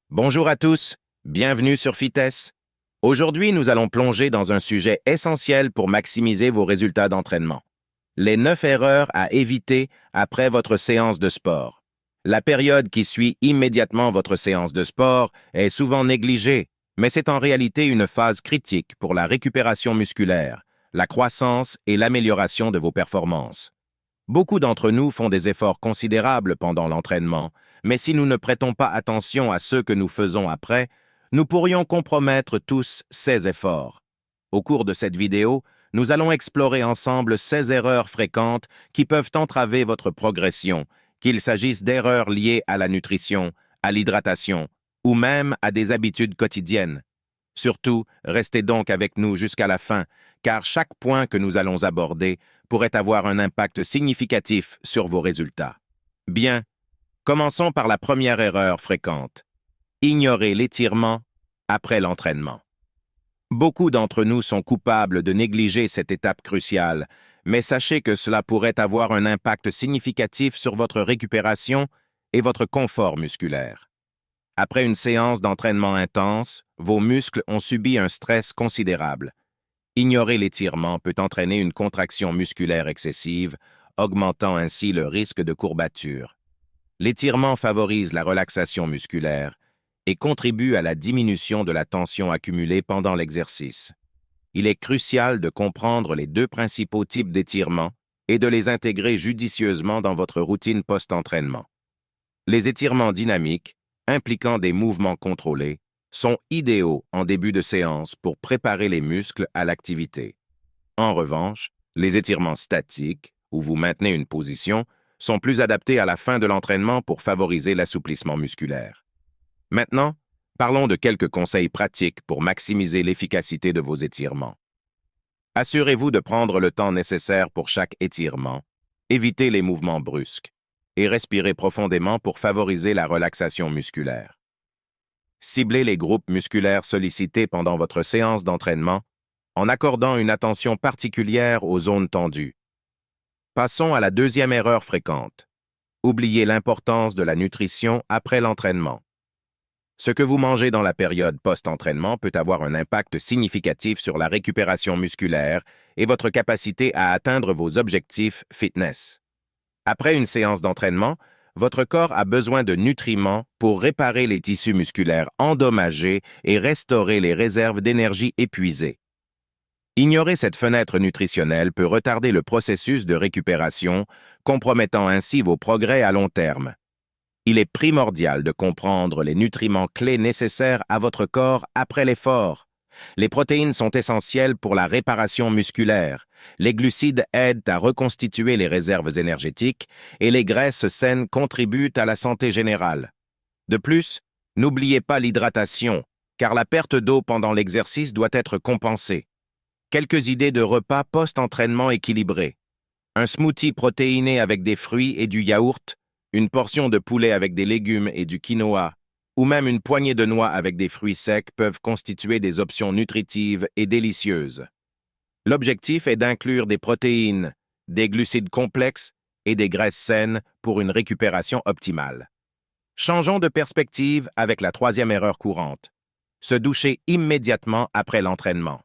Bonjour à tous, bienvenue sur Fitness. Aujourd'hui, nous allons plonger dans un sujet essentiel pour maximiser vos résultats d'entraînement. Les 9 erreurs à éviter après votre séance de sport. La période qui suit immédiatement votre séance de sport est souvent négligée, mais c'est en réalité une phase critique pour la récupération musculaire, la croissance et l'amélioration de vos performances. Beaucoup d'entre nous font des efforts considérables pendant l'entraînement, mais si nous ne prêtons pas attention à ceux que nous faisons après, nous pourrions compromettre tous ces efforts. Au cours de cette vidéo, nous allons explorer ensemble 16 erreurs fréquentes qui peuvent entraver votre progression, qu'il s'agisse d'erreurs liées à la nutrition, à l'hydratation ou même à des habitudes quotidiennes. Surtout, restez donc avec nous jusqu'à la fin, car chaque point que nous allons aborder pourrait avoir un impact significatif sur vos résultats. Bien, commençons par la première erreur fréquente. Ignorer l'étirement après l'entraînement. Beaucoup d'entre nous sont coupables de négliger cette étape cruciale, mais sachez que cela pourrait avoir un impact significatif sur votre récupération et votre confort musculaire. Après une séance d'entraînement intense, vos muscles ont subi un stress considérable. Ignorer l'étirement peut entraîner une contraction musculaire excessive, augmentant ainsi le risque de courbature. L'étirement favorise la relaxation musculaire et contribue à la diminution de la tension accumulée pendant l'exercice. Il est crucial de comprendre les deux principaux types d'étirements et de les intégrer judicieusement dans votre routine post-entraînement. Les étirements dynamiques, impliquant des mouvements contrôlés, sont idéaux en début de séance pour préparer les muscles à l'activité. En revanche, les étirements statiques, où vous maintenez une position, sont plus adaptés à la fin de l'entraînement pour favoriser l'assouplissement musculaire. Maintenant, parlons de quelques conseils pratiques pour maximiser l'efficacité de vos étirements. Assurez-vous de prendre le temps nécessaire pour chaque étirement, évitez les mouvements brusques et respirez profondément pour favoriser la relaxation musculaire. Ciblez les groupes musculaires sollicités pendant votre séance d'entraînement en accordant une attention particulière aux zones tendues. Passons à la deuxième erreur fréquente. Oubliez l'importance de la nutrition après l'entraînement. Ce que vous mangez dans la période post-entraînement peut avoir un impact significatif sur la récupération musculaire et votre capacité à atteindre vos objectifs fitness. Après une séance d'entraînement, votre corps a besoin de nutriments pour réparer les tissus musculaires endommagés et restaurer les réserves d'énergie épuisées. Ignorer cette fenêtre nutritionnelle peut retarder le processus de récupération, compromettant ainsi vos progrès à long terme. Il est primordial de comprendre les nutriments clés nécessaires à votre corps après l'effort. Les protéines sont essentielles pour la réparation musculaire. Les glucides aident à reconstituer les réserves énergétiques et les graisses saines contribuent à la santé générale. De plus, n'oubliez pas l'hydratation, car la perte d'eau pendant l'exercice doit être compensée. Quelques idées de repas post-entraînement équilibrés. Un smoothie protéiné avec des fruits et du yaourt, une portion de poulet avec des légumes et du quinoa, ou même une poignée de noix avec des fruits secs peuvent constituer des options nutritives et délicieuses. L'objectif est d'inclure des protéines, des glucides complexes et des graisses saines pour une récupération optimale. Changeons de perspective avec la troisième erreur courante. Se doucher immédiatement après l'entraînement.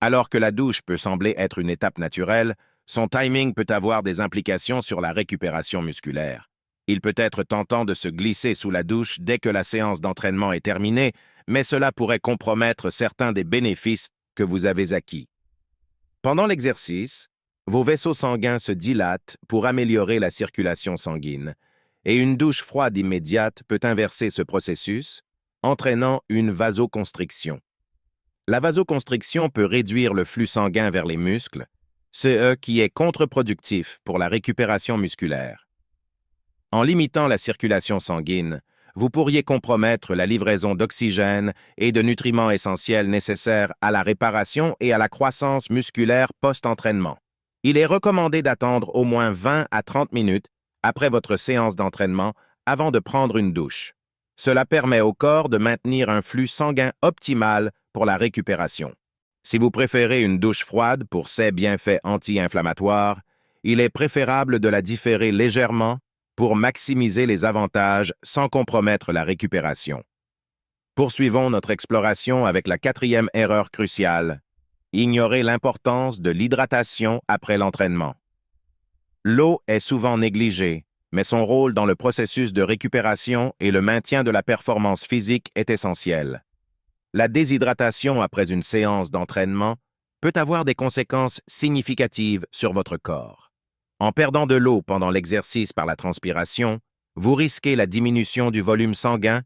Alors que la douche peut sembler être une étape naturelle, son timing peut avoir des implications sur la récupération musculaire. Il peut être tentant de se glisser sous la douche dès que la séance d'entraînement est terminée, mais cela pourrait compromettre certains des bénéfices que vous avez acquis. Pendant l'exercice, vos vaisseaux sanguins se dilatent pour améliorer la circulation sanguine, et une douche froide immédiate peut inverser ce processus, entraînant une vasoconstriction. La vasoconstriction peut réduire le flux sanguin vers les muscles, ce qui est contre-productif pour la récupération musculaire. En limitant la circulation sanguine, vous pourriez compromettre la livraison d'oxygène et de nutriments essentiels nécessaires à la réparation et à la croissance musculaire post-entraînement. Il est recommandé d'attendre au moins 20 à 30 minutes après votre séance d'entraînement avant de prendre une douche. Cela permet au corps de maintenir un flux sanguin optimal pour la récupération. Si vous préférez une douche froide pour ses bienfaits anti-inflammatoires, il est préférable de la différer légèrement pour maximiser les avantages sans compromettre la récupération. Poursuivons notre exploration avec la quatrième erreur cruciale. Ignorer l'importance de l'hydratation après l'entraînement. L'eau est souvent négligée, mais son rôle dans le processus de récupération et le maintien de la performance physique est essentiel. La déshydratation après une séance d'entraînement peut avoir des conséquences significatives sur votre corps. En perdant de l'eau pendant l'exercice par la transpiration, vous risquez la diminution du volume sanguin,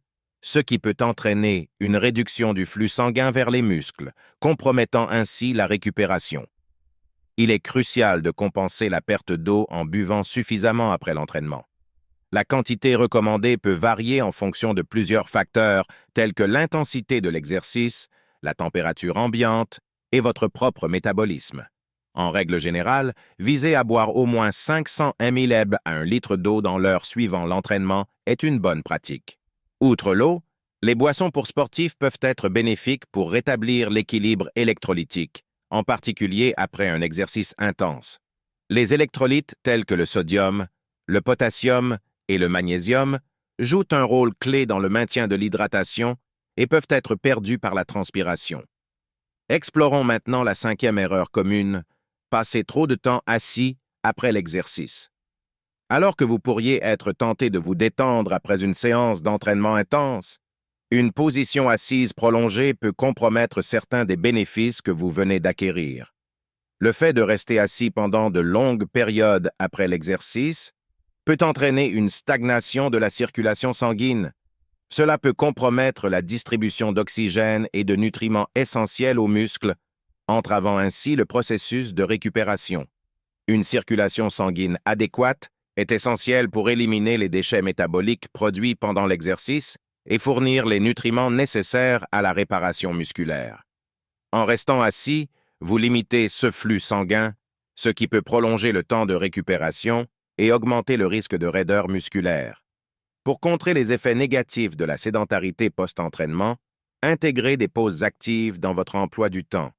ce qui peut entraîner une réduction du flux sanguin vers les muscles, compromettant ainsi la récupération. Il est crucial de compenser la perte d'eau en buvant suffisamment après l'entraînement. La quantité recommandée peut varier en fonction de plusieurs facteurs tels que l'intensité de l'exercice, la température ambiante et votre propre métabolisme. En règle générale, visez à boire au moins 500 ml à 1 litre d'eau dans l'heure suivant l'entraînement est une bonne pratique. Outre l'eau, les boissons pour sportifs peuvent être bénéfiques pour rétablir l'équilibre électrolytique, en particulier après un exercice intense. Les électrolytes tels que le sodium, le potassium et le magnésium jouent un rôle clé dans le maintien de l'hydratation et peuvent être perdus par la transpiration. Explorons maintenant la cinquième erreur commune, passer trop de temps assis après l'exercice. Alors que vous pourriez être tenté de vous détendre après une séance d'entraînement intense, une position assise prolongée peut compromettre certains des bénéfices que vous venez d'acquérir. Le fait de rester assis pendant de longues périodes après l'exercice peut entraîner une stagnation de la circulation sanguine. Cela peut compromettre la distribution d'oxygène et de nutriments essentiels aux muscles, entravant ainsi le processus de récupération. Une circulation sanguine adéquate est essentielle pour éliminer les déchets métaboliques produits pendant l'exercice et fournir les nutriments nécessaires à la réparation musculaire. En restant assis, vous limitez ce flux sanguin, ce qui peut prolonger le temps de récupération et augmenter le risque de raideur musculaire. Pour contrer les effets négatifs de la sédentarité post-entraînement, intégrez des pauses actives dans votre emploi du temps.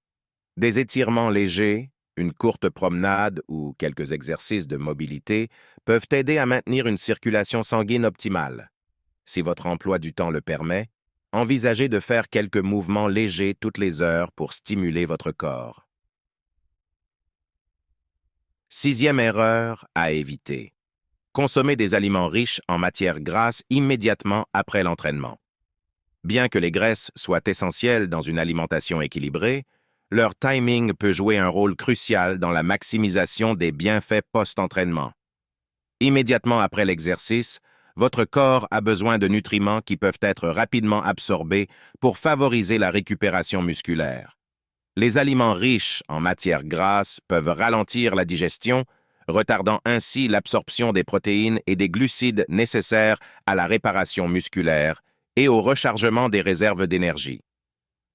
Des étirements légers, une courte promenade ou quelques exercices de mobilité peuvent aider à maintenir une circulation sanguine optimale. Si votre emploi du temps le permet, envisagez de faire quelques mouvements légers toutes les heures pour stimuler votre corps. Sixième erreur à éviter. Consommer des aliments riches en matières grasses immédiatement après l'entraînement. Bien que les graisses soient essentielles dans une alimentation équilibrée, leur timing peut jouer un rôle crucial dans la maximisation des bienfaits post-entraînement. Immédiatement après l'exercice, votre corps a besoin de nutriments qui peuvent être rapidement absorbés pour favoriser la récupération musculaire. Les aliments riches en matières grasses peuvent ralentir la digestion, retardant ainsi l'absorption des protéines et des glucides nécessaires à la réparation musculaire et au rechargement des réserves d'énergie.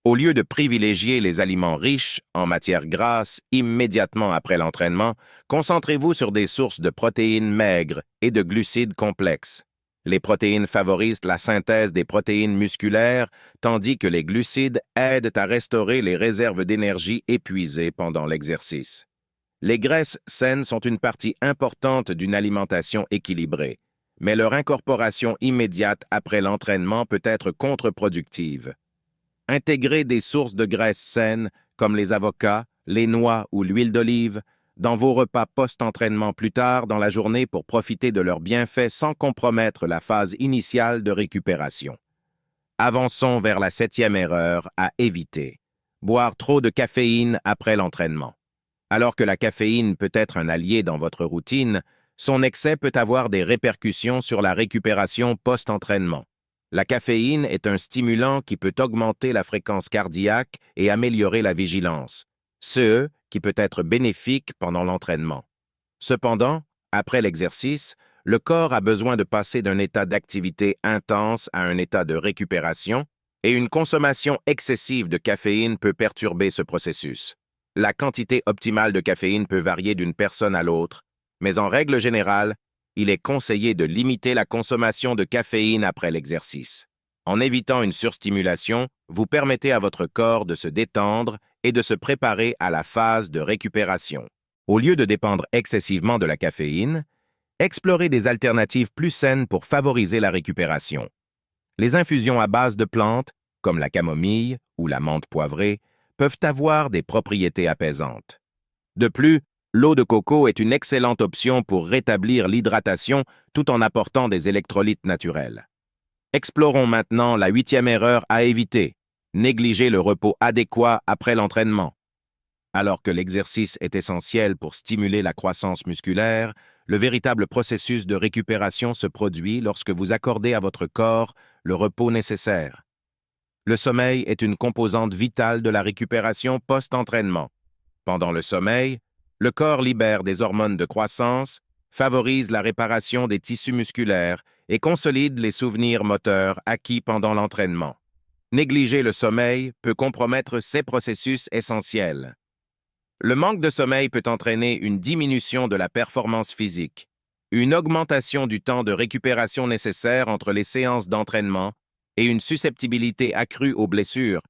Au lieu de privilégier les aliments riches en matières grasses immédiatement après l'entraînement, concentrez-vous sur des sources de protéines maigres et de glucides complexes. Les protéines favorisent la synthèse des protéines musculaires, tandis que les glucides aident à restaurer les réserves d'énergie épuisées pendant l'exercice. Les graisses saines sont une partie importante d'une alimentation équilibrée, mais leur incorporation immédiate après l'entraînement peut être contre-productive. Intégrez des sources de graisses saines comme les avocats, les noix ou l'huile d'olive dans vos repas post-entraînement plus tard dans la journée pour profiter de leurs bienfaits sans compromettre la phase initiale de récupération. Avançons vers la septième erreur à éviter. Boire trop de caféine après l'entraînement. Alors que la caféine peut être un allié dans votre routine, son excès peut avoir des répercussions sur la récupération post-entraînement. La caféine est un stimulant qui peut augmenter la fréquence cardiaque et améliorer la vigilance, ce qui peut être bénéfique pendant l'entraînement. Cependant, après l'exercice, le corps a besoin de passer d'un état d'activité intense à un état de récupération, et une consommation excessive de caféine peut perturber ce processus. La quantité optimale de caféine peut varier d'une personne à l'autre, mais en règle générale, il est conseillé de limiter la consommation de caféine après l'exercice. En évitant une surstimulation, vous permettez à votre corps de se détendre et de se préparer à la phase de récupération. Au lieu de dépendre excessivement de la caféine, explorez des alternatives plus saines pour favoriser la récupération. Les infusions à base de plantes, comme la camomille ou la menthe poivrée, peuvent avoir des propriétés apaisantes. De plus, l'eau de coco est une excellente option pour rétablir l'hydratation tout en apportant des électrolytes naturels. Explorons maintenant la 8e erreur à éviter: négliger le repos adéquat après l'entraînement. Alors que l'exercice est essentiel pour stimuler la croissance musculaire, le véritable processus de récupération se produit lorsque vous accordez à votre corps le repos nécessaire. Le sommeil est une composante vitale de la récupération post-entraînement. Pendant le sommeil, le corps libère des hormones de croissance, favorise la réparation des tissus musculaires et consolide les souvenirs moteurs acquis pendant l'entraînement. Négliger le sommeil peut compromettre ces processus essentiels. Le manque de sommeil peut entraîner une diminution de la performance physique, une augmentation du temps de récupération nécessaire entre les séances d'entraînement et une susceptibilité accrue aux blessures.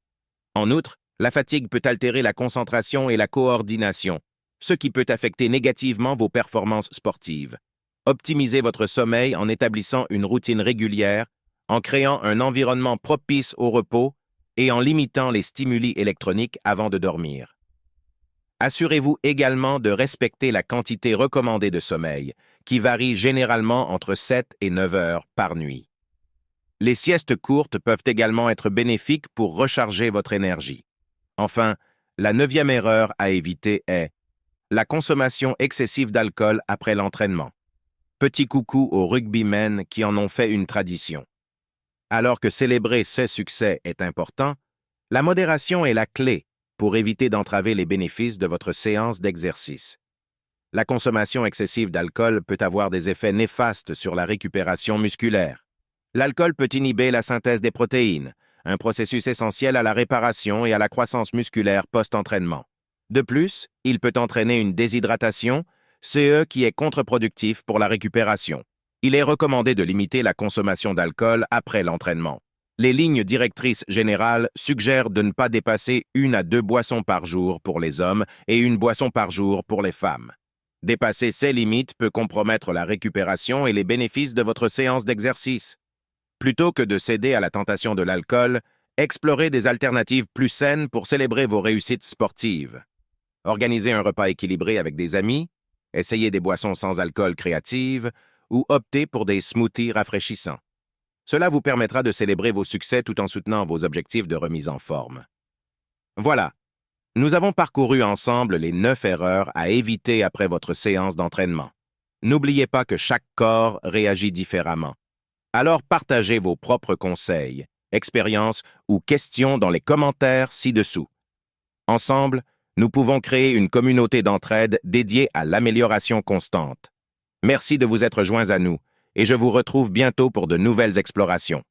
En outre, la fatigue peut altérer la concentration et la coordination, ce qui peut affecter négativement vos performances sportives. Optimisez votre sommeil en établissant une routine régulière, en créant un environnement propice au repos et en limitant les stimuli électroniques avant de dormir. Assurez-vous également de respecter la quantité recommandée de sommeil, qui varie généralement entre 7 et 9 heures par nuit. Les siestes courtes peuvent également être bénéfiques pour recharger votre énergie. Enfin, la 9e erreur à éviter est la consommation excessive d'alcool après l'entraînement. Petit coucou aux rugbymen qui en ont fait une tradition. Alors que célébrer ces succès est important, la modération est la clé pour éviter d'entraver les bénéfices de votre séance d'exercice. La consommation excessive d'alcool peut avoir des effets néfastes sur la récupération musculaire. L'alcool peut inhiber la synthèse des protéines, un processus essentiel à la réparation et à la croissance musculaire post-entraînement. De plus, il peut entraîner une déshydratation, ce qui est contre-productif pour la récupération. Il est recommandé de limiter la consommation d'alcool après l'entraînement. Les lignes directrices générales suggèrent de ne pas dépasser 1 à 2 boissons par jour pour les hommes et 1 boisson par jour pour les femmes. Dépasser ces limites peut compromettre la récupération et les bénéfices de votre séance d'exercice. Plutôt que de céder à la tentation de l'alcool, explorez des alternatives plus saines pour célébrer vos réussites sportives. Organisez un repas équilibré avec des amis, essayez des boissons sans alcool créatives ou optez pour des smoothies rafraîchissants. Cela vous permettra de célébrer vos succès tout en soutenant vos objectifs de remise en forme. Voilà, nous avons parcouru ensemble les 9 erreurs à éviter après votre séance d'entraînement. N'oubliez pas que chaque corps réagit différemment. Alors partagez vos propres conseils, expériences ou questions dans les commentaires ci-dessous. Ensemble, nous pouvons créer une communauté d'entraide dédiée à l'amélioration constante. Merci de vous être joints à nous et je vous retrouve bientôt pour de nouvelles explorations.